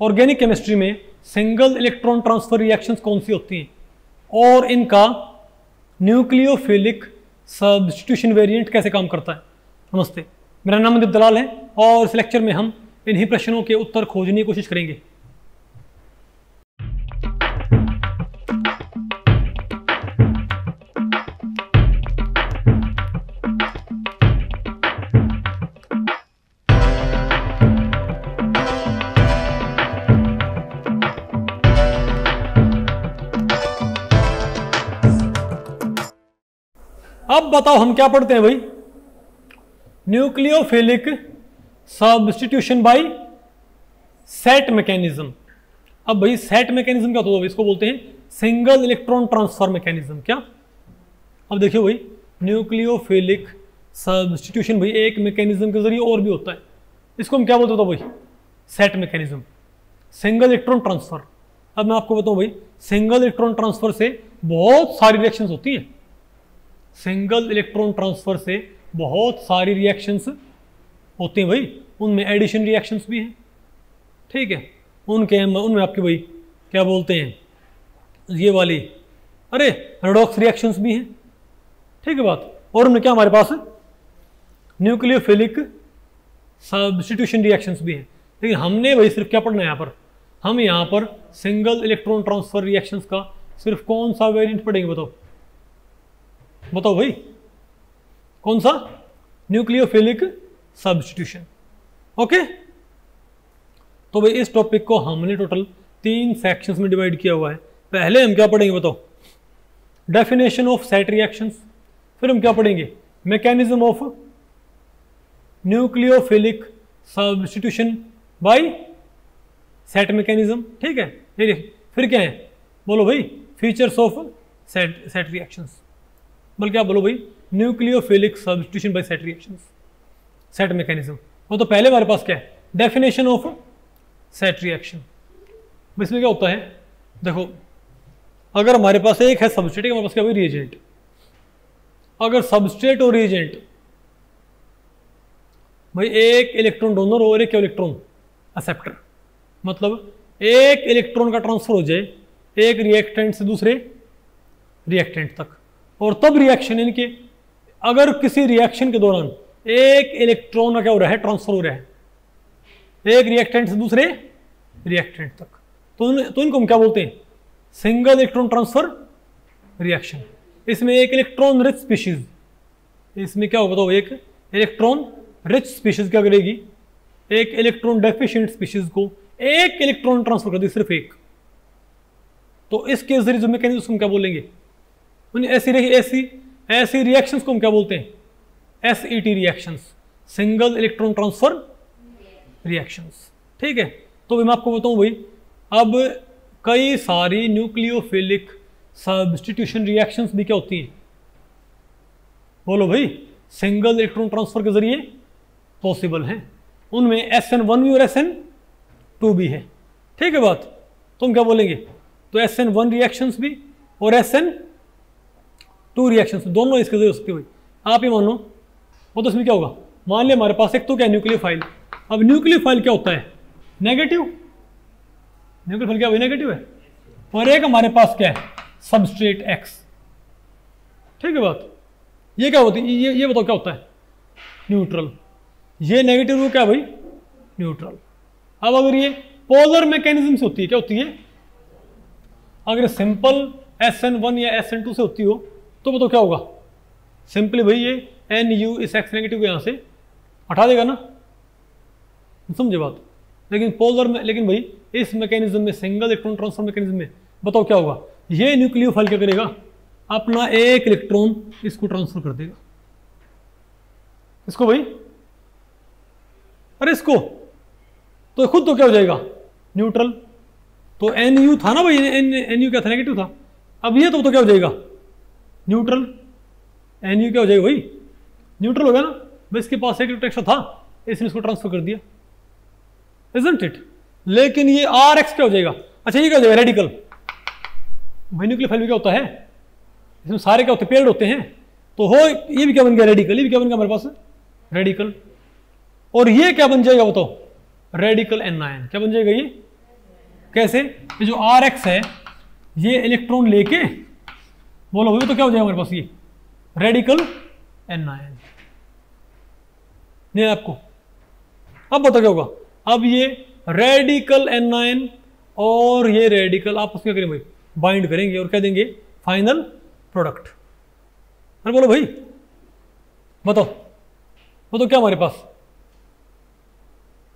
Organic chemistry में single electron transfer reactions कौन सी होती हैं और इनका न्यूक्लियोफिलिक सब्स्टिट्यूशन वेरिएंट कैसे काम करता है। नमस्ते, मेरा नाम मनदीप दलाल है और इस लेक्चर में हम इन्हीं प्रश्नों के उत्तर खोजने की कोशिश करेंगे। अब बताओ हम क्या पढ़ते हैं भाई, nucleophilic substitution by set mechanism. अब भाई सेट मैकेनिज्म क्या होता है, इसको बोलते हैं सिंगल इलेक्ट्रॉन ट्रांसफर मैकेनिज्म। क्या, अब देखियो भाई, न्यूक्लियोफिलिक सब्स्टिट्यूशन भाई एक मैकेनिज्म के जरिए और भी होता है, इसको हम क्या बोलते होता भाई, set mechanism, single electron transfer. अब मैं आपको बताऊं भाई, सिंगल इलेक्ट्रॉन ट्रांसफर से बहुत सारी रिएक्शंस होती है, सिंगल इलेक्ट्रॉन ट्रांसफर से बहुत सारी रिएक्शंस होती हैं भाई, उनमें एडिशन रिएक्शंस भी हैं, ठीक है, उनमें आपके भाई क्या बोलते हैं ये वाली, अरे रेडॉक्स रिएक्शंस भी हैं, ठीक है बात। और उनमें क्या हमारे पास न्यूक्लियोफिलिक सब्स्टिट्यूशन रिएक्शंस भी हैं। लेकिन हमने भाई सिर्फ क्या पढ़ना है यहाँ पर, हम यहाँ पर सिंगल इलेक्ट्रॉन ट्रांसफर रिएक्शंस का सिर्फ कौन सा वेरिएंट पढ़ेंगे, बताओ बताओ भाई, कौन सा, न्यूक्लियोफिलिक सब्स्टिट्यूशन। ओके, तो भाई इस टॉपिक को हमने टोटल 3 सेक्शंस में डिवाइड किया हुआ है। पहले हम क्या पढ़ेंगे बताओ, डेफिनेशन ऑफ सेट रिएक्शंस, फिर हम क्या पढ़ेंगे, mechanism of nucleophilic substitution by set mechanism, ठीक है। फिर क्या है, बोलो भाई, फीचर्स ऑफ सेट रिएक्शंस, बल्कि आप बोलो भाई nucleophilic substitution by set reactions, set mechanism. वो तो पहले हमारे पास क्या है, डेफिनेशन ऑफ सेट रिएक्शन। इसमें क्या होता है, देखो अगर हमारे पास एक है सबस्ट्रेट, हमारे पास क्या भाई रिएजेंट, अगर सबस्ट्रेट और रिएजेंट भाई एक इलेक्ट्रॉन डोनर और एक इलेक्ट्रॉन एक्सेप्टर, मतलब एक इलेक्ट्रॉन का ट्रांसफर हो जाए एक रिएक्टेंट से दूसरे रिएक्टेंट तक, और तब रिएक्शन इनके, अगर किसी रिएक्शन के दौरान एक इलेक्ट्रॉन का क्या हो रहा है, ट्रांसफर हो रहा है एक रिएक्टेंट से दूसरे रिएक्टेंट तक, तो इनको हम क्या बोलते हैं, सिंगल इलेक्ट्रॉन ट्रांसफर रिएक्शन। इसमें एक इलेक्ट्रॉन रिच स्पीशीज, इसमें क्या होगा, तो एक इलेक्ट्रॉन रिच स्पीशीज क्या करेगी, एक इलेक्ट्रॉन डेफिशिएंट स्पीशीज को एक इलेक्ट्रॉन ट्रांसफर कर दी, सिर्फ एक। तो इसके जरिए जो मैकेनिज्म उसको हम क्या बोलेंगे, ऐसी रिएक्शंस को हम क्या बोलते हैं, SET reactions, single electron transfer reactions, ठीक है। तो मैं आपको बताऊं भाई, अब कई सारी न्यूक्लियोफिलिक सब्स्टिट्यूशन रिएक्शंस भी क्या होती हैं, बोलो भाई, सिंगल इलेक्ट्रॉन ट्रांसफर के जरिए पॉसिबल हैं। उनमें SN1 भी और SN2 भी है, ठीक है बात। तो हम क्या बोलेंगे, तो SN1 रिएक्शंस भी और SN2 रिएक्शंस दोनों इसके जरिए हो सकती है भाई। आप ये मानो, वो तो इसमें क्या होगा, मान लिया हमारे पास एक तो क्या न्यूक्लियोफाइल, अब न्यूक्लियोफाइल क्या होता है, नेगेटिव, न्यूक्लियोफाइल क्या नेगेटिव है, और एक हमारे पास क्या है, सबस्ट्रेट X, ठीक है बात। ये क्या होती है, ये बताओ क्या होता है, न्यूट्रल। ये नेगेटिव रूप क्या भाई, न्यूट्रल। अब अगर ये पोलर मैकेनिज्म से होती है, क्या होती है, अगर सिंपल SN1 या SN2 से होती हो तो बताओ क्या होगा, सिंपली भाई ये NU इस X नेगेटिव को यहां से हटा देगा ना, समझे बात। लेकिन पोलर में, लेकिन भाई इस मैकेनिज्म में, सिंगल इलेक्ट्रॉन ट्रांसफर मैकेनिज्म में बताओ क्या होगा, ये न्यूक्लियोफाइल क्या करेगा, अपना एक इलेक्ट्रॉन इसको ट्रांसफर कर देगा, इसको भाई, अरे इसको, तो खुद तो क्या हो जाएगा, न्यूट्रल। तो NU था ना भाई, NU क्या था, नेगेटिव था। अब ये तो क्या हो जाएगा, न्यूट्रल। NU क्या हो जाएगा भाई, न्यूट्रल हो गया ना भाई, इसके पास एक इलेक्ट्रॉन एक्स्ट्रा था, इसने इसको ट्रांसफर कर दिया, इजंट इट। लेकिन ये RX क्या हो जाएगा, अच्छा ये क्या हो जाएगा, रेडिकल। भाई न्यूक्लियोफाइल क्या होता है, इसमें सारे क्या होते हैं, पेड़ होते हैं, तो हो ये भी क्या बन गया, रेडिकल। ये भी क्या बन गया हमारे पास, रेडिकल। और ये क्या बन जाएगा बताओ, रेडिकल एनायन। क्या बन जाएगा ये, कैसे? ये जो आर एक्स है ये इलेक्ट्रॉन लेके, बोलो भाई तो क्या हो जाएगा हमारे पास ये रेडिकल एनायन। नहीं आपको अब बताओ क्या होगा? अब ये रेडिकल एनायन और ये रेडिकल आपस में क्या करेंगे भाई? बाइंड करेंगे और क्या देंगे? Final product. अरे बोलो भाई बताओ क्या हमारे पास?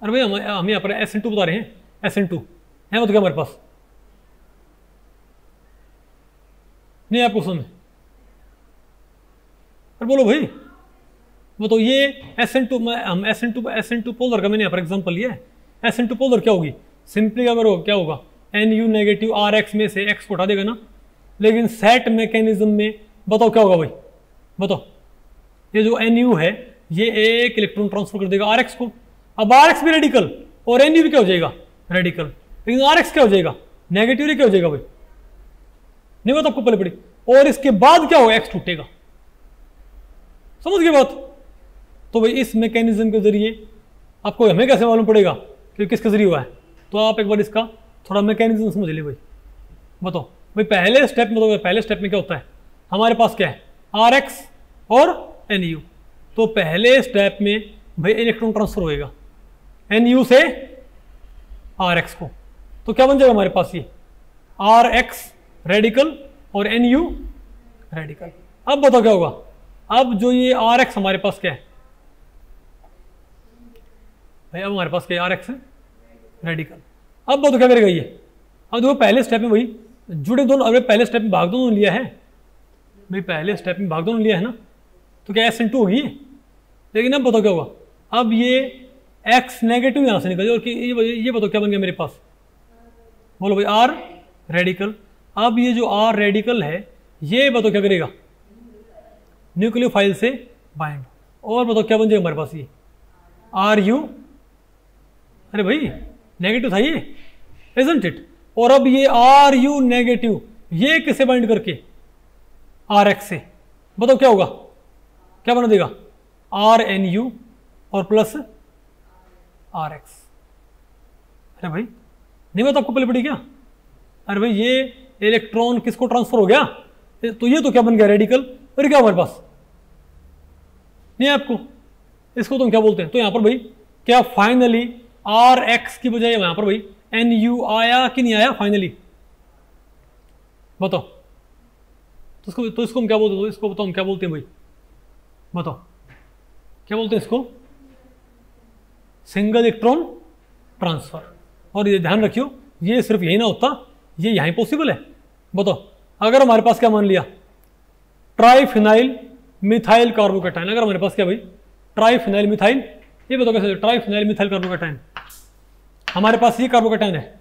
अरे भाई हम यहाँ पर SN2 बता रहे हैं, SN2 है मतलब क्या हमारे पास? नहीं आपको सुन, अरे बोलो भाई तो ये SN2 हम SN2 पोलर का मैंने यहाँ पर एग्जाम्पल लिया है। SN2 पोलर क्या होगी? सिंपली अगर क्या होगा? NU नेगेटिव RX में से X को उठा देगा ना, लेकिन सेट मैकेनिज्म में बताओ क्या होगा भाई? बताओ, ये जो NU है ये एक इलेक्ट्रॉन ट्रांसफर कर देगा RX को। अब RX भी रेडिकल और NU भी क्या हो जाएगा? रेडिकल। लेकिन RX क्या हो जाएगा? नेगेटिव। क्या हो जाएगा भाई? नहीं बता आपको पहले पड़ी। और इसके बाद क्या होगा? X टूटेगा। समझ गए बात? तो भाई इस मैकेनिज्म के जरिए आपको हमें कैसे मालूम पड़ेगा कि किसके जरिए हुआ है? तो आप एक बार इसका थोड़ा मैकेनिज्म समझ लीजिए भाई। बताओ भाई पहले स्टेप में, तो पहले स्टेप में क्या होता है? हमारे पास क्या है? RX और NU। तो पहले स्टेप में भाई इलेक्ट्रॉन ट्रांसफर होएगा NU से RX को। तो क्या बन जाएगा हमारे पास? ये RX रेडिकल और NU रेडिकल। अब बताओ क्या होगा? अब जो ये RX हमारे पास क्या है भाई? अब हमारे पास क्या है? RX है रेडिकल। अब बताओ क्या करेगा ये? अब देखो पहले स्टेप में भाई जुड़े दोनों, अरे पहले स्टेप में भाग दोनों लिया है भाई, पहले स्टेप में भाग दोनों लिया है ना, तो क्या SN2 होगी? लेकिन अब बताओ क्या होगा? अब ये X नेगेटिव यहां से निकल जाए और ये बताओ क्या बन गया मेरे पास? बोलो भाई R रेडिकल। अब ये जो R रेडिकल है ये बताओ क्या करेगा? न्यूक्लियोफाइल से बाइंड। और बताओ क्या बन जाएगा हमारे पास? ये RU। अरे भाई नेगेटिव था ये, इजंट इट? और अब ये RU नेगेटिव ये किससे बाइंड करके? RX से। बताओ क्या होगा? क्या बना देगा? RNU और प्लस RX। अरे भाई नहीं बता आपको पहले पड़ी क्या? अरे भाई ये इलेक्ट्रॉन किसको ट्रांसफर हो गया? तो ये तो क्या बन गया? रेडिकल। और क्या हमारे पास नहीं है आपको? इसको तुम क्या बोलते हैं? तो यहां पर भाई क्या फाइनली RX की बजाय यहां पर भाई NU आया कि नहीं आया फाइनली? बताओ। तो इसको हम क्या बोलते हैं? तो इसको बताओ हम क्या बोलते हैं भाई? बताओ क्या बोलते हैं इसको? Single electron transfer. और ये ध्यान रखियो ये सिर्फ यही ना होता, ये यहीं पॉसिबल है। बताओ अगर हमारे पास क्या मान लिया? Triphenyl methyl carbocation. अगर हमारे पास क्या भाई? Triphenyl methyl. ये बताओ कैसे? ट्राइफिनाइल मिथाइल कार्बोकैटायन हमारे पास ये कार्बोकैटायन है।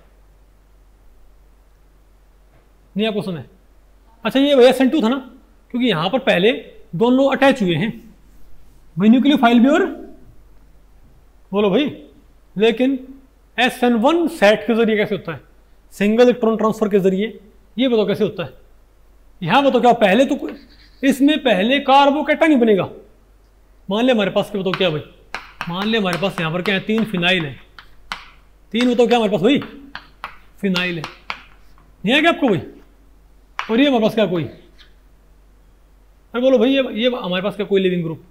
नहीं आपको सुना है? अच्छा ये भाई SN2 था ना, क्योंकि यहां पर पहले दोनों अटैच हुए हैं भाई, न्यूक्लियोफाइल भी और बोलो भाई। लेकिन SN1 सेट के जरिए कैसे होता है? सिंगल इलेक्ट्रॉन ट्रांसफर के जरिए। ये बताओ कैसे होता है? यहां बताओ क्या? पहले तो इसमें पहले कार्बोकैटायन ही बनेगा। मान ले हमारे पास क्या? बताओ क्या भाई? मान ले हमारे पास यहां पर क्या है? 3 फिनाइल है। 3 बताओ क्या हमारे पास भाई? फिनाइल है। नहीं है क्या आपको भाई? और ये हमारे पास क्या? कोई? अरे बोलो भाई ये हमारे पास क्या? कोई लिविंग ग्रुप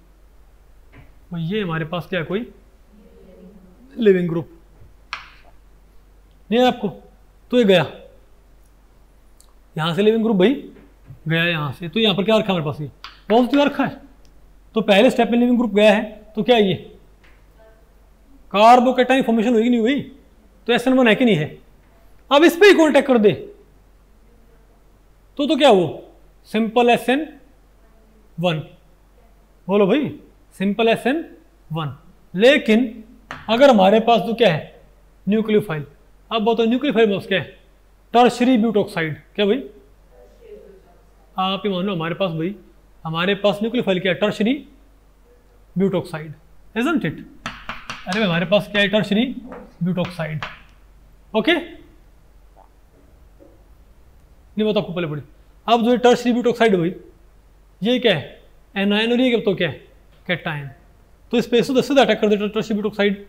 भाई? ये हमारे पास क्या है? कोई लिविंग ग्रुप नहीं है आपको? तो ये गया यहां से लिविंग ग्रुप भाई, गया यहां से। तो यहां पर क्या रखा हमारे पास? ये पॉजिटिव रखा है। तो पहले स्टेप में लिविंग ग्रुप गया है, तो क्या है? ये कार्बोकैटायन फॉर्मेशन होगी नहीं हुई? तो SN1 है कि नहीं है? अब इस पे ही कांटेक्ट कर दे तो क्या वो सिंपल SN1। बोलो भाई सिंपल SN1। लेकिन अगर हमारे पास तो क्या है? न्यूक्लियोफाइल। अब बताओ न्यूक्लियोफाइल में क्या है? Tertiary butoxide. क्या भाई? आप ही मान लो हमारे पास भाई, हमारे पास न्यूक्लियोफाइल क्या है? Tertiary butoxide, isn't it? अरे भाई हमारे पास क्या है? Tertiary butoxide. ओके नहीं बता आपको पहले पड़ी। अब जो टर्शरी ब्यूटोक्साइड भाई ये क्या है? एनायन। और ये तो क्या है? कैटायन। तो इस पे सीधा अटैक कर देता टर्शरी ब्यूटोक्साइड।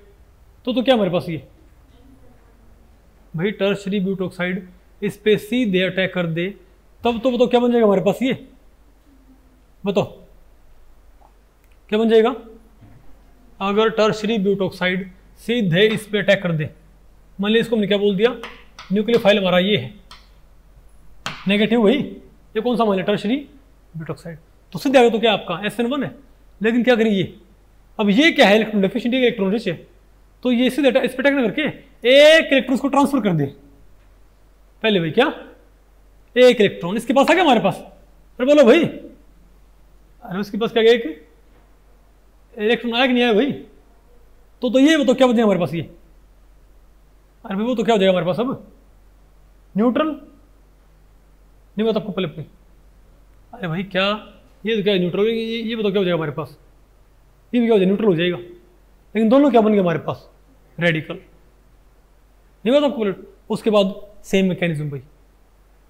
तो क्या हमारे पास? ये भाई टर्शरी ब्यूटोक्साइड इस पे सीधे अटैक कर दे, तब तो बताओ क्या बन जाएगा हमारे पास, ये बताओ क्या बन जाएगा। अगर टर्शरी ब्यूटोक्साइड सीधे इस पे अटैक कर दे, मान लीजिए इसको हमने क्या बोल दिया, न्यूक्लियोफाइल हमारा ये है नेगेटिव, भाई ये कौन सा मान लिया, टर्शरी ब्यूटोक्साइड, तो सीधे आगे तो क्या आपका SN1 है। लेकिन क्या करेंगे, अब ये क्या है, इलेक्ट्रॉन डेफिशिएंट, इलेक्ट्रॉन रिच है, तो ये सीधे इस पे अटैक ना करके एक इलेक्ट्रॉन को ट्रांसफर कर दे पहले, भाई क्या एक इलेक्ट्रॉन इसके पास आ गया हमारे पास, अरे बोलो भाई, अरे उसके पास क्या गया, एक इलेक्ट्रॉन आया कि नहीं आया भाई, तो ये बताओ क्या बच जाएगा हमारे पास, ये अरे भाई वो तो क्या हो जाएगा हमारे पास अब, न्यूट्रल नहीं बता आपको पहले अपनी, अरे भाई क्या ये तो क्या न्यूट्रल, ये बताओ क्या हो जाएगा हमारे पास, ये भी क्या हो जाएगा, न्यूट्रल हो जाएगा, लेकिन दोनों क्या बन गए हमारे पास, रेडिकल, नहीं बता आपको। उसके बाद सेम मैकेनिज्म भाई,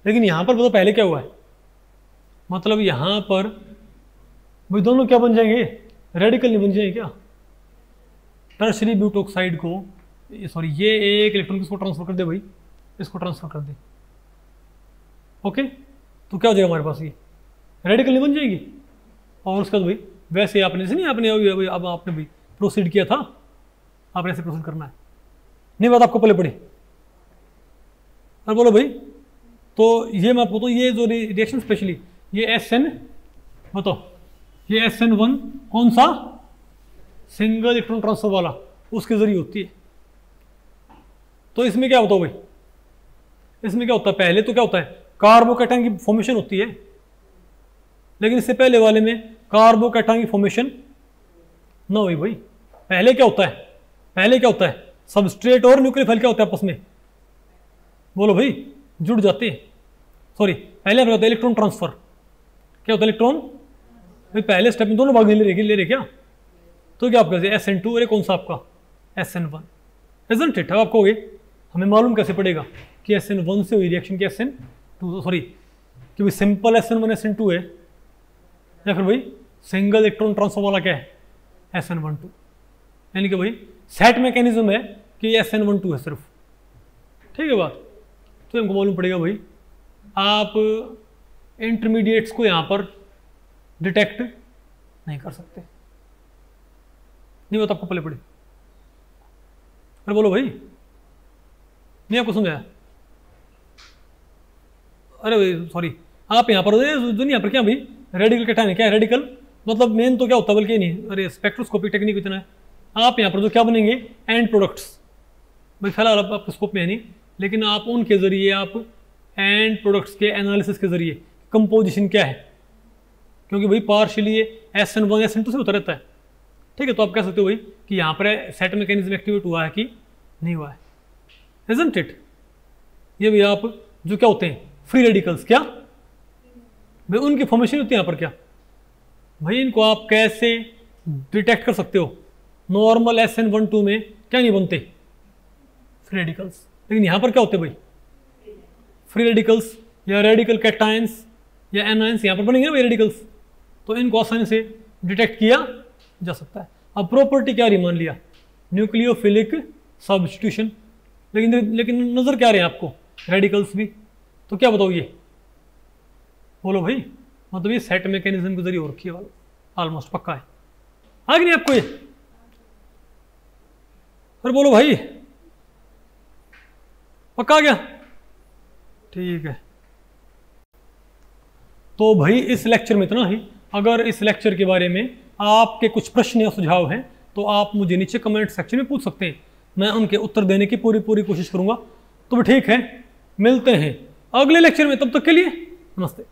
लेकिन यहां पर बताओ पहले क्या हुआ है, मतलब यहां पर भाई दोनों क्या बन जाएंगे, रेडिकल नहीं बन जाएंगे क्या, टर्शरी ब्यूटोक्साइड को सॉरी ये एक इलेक्ट्रॉन किसको ट्रांसफर कर दे भाई, इसको ट्रांसफर कर दे, ओके, तो क्या हो जाएगा हमारे पास, ये रेडिकल नहीं बन जाएगी। और उसके बाद भाई वैसे आपने से नहीं, आपने अब आपने भाई प्रोसीड किया था, आपने ऐसे प्रोसीड करना है, नहीं बात आपको पहले पड़ी, और बोलो भाई, तो ये मैं आपको तो ये जो रिएक्शन स्पेशली ये SN बताओ, ये SN1 कौन सा, सिंगल इलेक्ट्रॉन ट्रांसफर वाला, उसके जरिए होती है। तो इसमें क्या होता है भाई, इसमें क्या होता है, पहले तो क्या होता है, कार्बोकैटायन की फॉर्मेशन होती है, लेकिन इससे पहले वाले में कार्बोकैटायन की फॉर्मेशन ना हुई भाई। पहले क्या होता है, पहले क्या होता है, सबस्ट्रेट और न्यूक्लियोफाइल क्या होता है आपस में, बोलो भाई जुड़ जाते हैं, सॉरी पहले क्या होता है, इलेक्ट्रॉन ट्रांसफर, क्या होता है इलेक्ट्रॉन भाई, पहले स्टेप में दोनों भाग ले रहे क्या, तो क्या आपका SN2, अरे कौन सा आपका SN1, इजंट इट। अब आपको हमें मालूम कैसे पड़ेगा कि SN1 से हुई रिएक्शन की SN2, सॉरी कि भाई सिंपल SN1 SN2 है, या फिर भाई सिंगल इलेक्ट्रॉन ट्रांसफर वाला क्या है SN12, यानी कि भाई सेट मैकेनिज्म है कि SN12 है सिर्फ, ठीक है बात। तो हमको मालूम पड़ेगा भाई, आप इंटरमीडिएट्स को यहाँ पर डिटेक्ट नहीं कर सकते, नहीं बता आपको पहले पड़े, अरे बोलो भाई, नहीं आपको समझाया, अरे भाई सॉरी, आप यहाँ पर दुनिया पर क्या भाई रेडिकल कैटायन है, क्या है रेडिकल, मतलब मेन तो क्या होता है बल्कि नहीं, अरे स्पेक्ट्रोस्कोपिक टेक्निक इतना है, आप यहाँ पर जो क्या बनेंगे एंड प्रोडक्ट्स, भाई फिलहाल आपके स्कोप में है नहीं, लेकिन आप उनके जरिए आप एंड प्रोडक्ट्स के एनालिसिस के जरिए कंपोजिशन क्या है, क्योंकि भाई पार्शियली ये SN1 SN2 से होता रहता है, ठीक है, तो आप कह सकते हो भाई कि यहाँ पर सेट मैकेनिज्म एक्टिवेट हुआ है कि नहीं हुआ है, इजंट इट। ये भी आप जो क्या होते हैं फ्री रेडिकल्स, क्या भाई उनकी फॉर्मेशन होती है यहाँ पर, क्या भाई इनको आप कैसे डिटेक्ट कर सकते हो, नॉर्मल SN12 में क्या नहीं बनते फ्री रेडिकल्स, लेकिन यहाँ पर क्या होते हैं भाई फ्री रेडिकल्स या रेडिकल कैटायंस या एनायंस यहाँ पर बनेंगे ना भाई रेडिकल्स, तो इनको आसानी से डिटेक्ट किया जा सकता है। अब प्रॉपर्टी क्या रही, मान लिया न्यूक्लियोफिलिक सब्स्टिट्यूशन, लेकिन नजर क्या रहे हैं आपको रेडिकल्स भी, तो क्या बताओ ये, बोलो भाई, मतलब ये सेट मैकेनिज्म के जरिए हो रखी है वाला, ऑलमोस्ट पक्का है, आगे नहीं आपको ये, फिर बोलो भाई पक्का आ गया, ठीक है। तो भाई इस लेक्चर में इतना ही, अगर इस लेक्चर के बारे में आपके कुछ प्रश्न या सुझाव हैं तो आप मुझे नीचे कमेंट सेक्शन में पूछ सकते हैं, मैं उनके उत्तर देने की पूरी कोशिश करूंगा। तो ठीक है, मिलते हैं अगले लेक्चर में, तब तक के लिए नमस्ते।